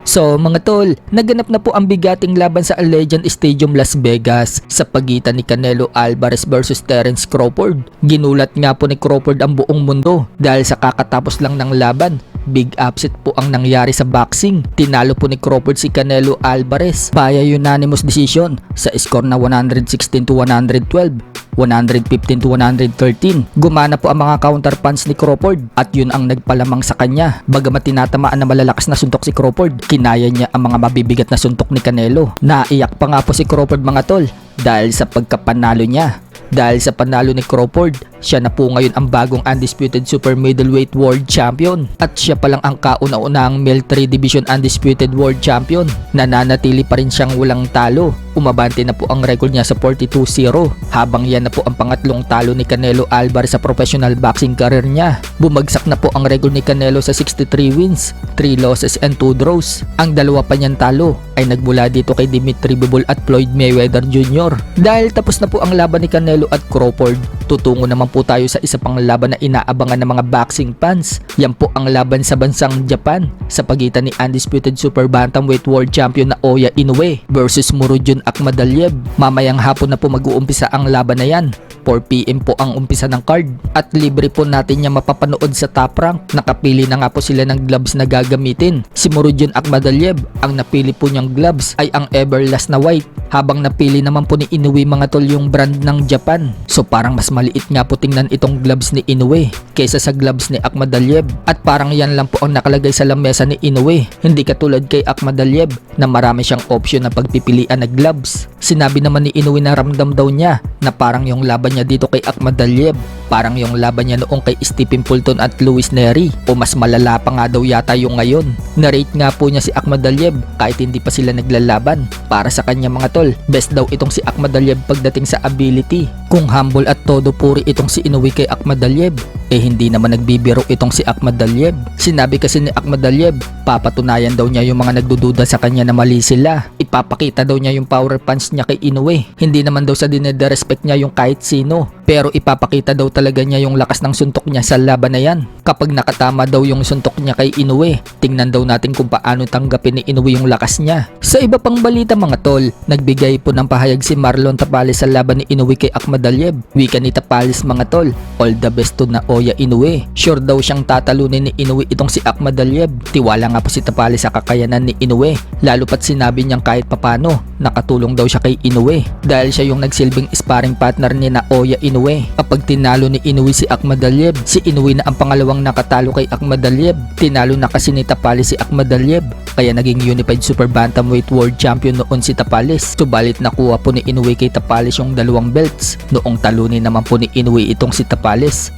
So mga tol, naganap na po ang bigating laban sa Allegiant Stadium Las Vegas sa pagitan ni Canelo Alvarez versus Terence Crawford. Ginulat nga po ni Crawford ang buong mundo dahil sa kakatapos lang ng laban. Big upset po ang nangyari sa boxing. Tinalo po ni Crawford si Canelo Alvarez via unanimous decision sa score na 116 to 112. 115 to 113. Gumana po ang mga counter punch ni Crawford at yun ang nagpalamang sa kanya. Bagamat tinatamaan na malalakas na suntok si Crawford, kinaya niya ang mga mabibigat na suntok ni Canelo. Naiyak pa nga po si Crawford mga tol dahil sa pagkapanalo niya. Dahil sa panalo ni Crawford, siya na po ngayon ang bagong undisputed super middleweight world champion at siya pa lang ang kauna-unahang male 3 division undisputed world champion. Nananatili pa rin siyang walang talo. Umabante na po ang record niya sa 42-0 habang yan na po ang pangatlong talo ni Canelo Alvarez sa professional boxing career niya. Bumagsak na po ang record ni Canelo sa 63 wins, 3 losses and 2 draws. Ang dalawa pa niyang talo ay nagmula dito kay Dimitri Bivol at Floyd Mayweather Jr. Dahil tapos na po ang laban ni Canelo at Crawford, tutungo naman po tayo sa isa pang laban na inaabangan ng mga boxing fans. Yan po ang laban sa bansang Japan sa pagitan ni undisputed super bantamweight world champion na Oya Inoue versus Murodjon Akhmadaliev. Mamayang hapon na po mag-uumpisa ang laban na yan. 4 PM po ang umpisa ng card at libre po natin niya mapapanood sa Top Rank. Nakapili na nga po sila ng gloves na gagamitin. Si Murodjon Akhmadaliev, ang napili po niyang gloves ay ang Everlast na white, habang napili naman po ni Inoue mga tol yung brand ng Japan. So parang mas maliit nga po tingnan itong gloves ni Inoue kaysa sa gloves ni Akhmadaliev at parang yan lang po ang nakalagay sa lamesa ni Inoue. Hindi katulad kay Akhmadaliev na marami siyang option na pagpipilian na gloves. Sinabi naman ni Inoue na ramdam daw niya na parang yung laban niya dito kay Akhmadaliev parang yung laban niya noong kay Stephen Fulton at Luis Nery o mas malala pa nga daw yata yung ngayon. Narate nga po niya si Akhmadaliev kahit hindi pa sila naglalaban. Para sa kanya mga tol, best daw itong si Akhmadaliev pagdating sa ability. Kung humble at todo puri itong si Inoue kay Akhmadaliev, hindi naman nagbibiro itong si Akhmadaliev. Sinabi kasi ni Akhmadaliev, papatunayan daw niya yung mga nagdududa sa kanya na mali sila. Ipapakita daw niya yung power punch niya kay Inoue. Hindi naman daw sa dinederespect niya yung kahit sino, pero ipapakita daw talaga niya yung lakas ng suntok niya sa laban na yan. Kapag nakatama daw yung suntok niya kay Inoue, tingnan daw natin kung paano tanggapin ni Inoue yung lakas niya. Sa iba pang balita mga tol, nagbigay po ng pahayag si Marlon Tapales sa laban ni Inoue kay Akhmadaliev. Wika ni Tapales mga tol, all the best to na Oya Inoue. Sure daw siyang tatalunin ni Inoue itong si Akhmadaliev. Tiwala nga po si Tapales sa kakayanan ni Inoue, lalo pat sinabi niyang kahit papano nakatulong daw siya kay Inoue dahil siya yung nagsilbing sparring partner ni na Oya Inoue. Kapag tinalo ni Inoue si Akhmadaliev, si Inoue na ang pangalawang nakatalo kay Akhmadaliev. Tinalo na kasi ni Tapales si Akhmadaliev kaya naging unified super bantamweight world champion noon si Tapales. Subalit nakuha po ni Inoue kay Tapales yung dalawang belts noong talunin naman po ni Inoue itong si Tapales.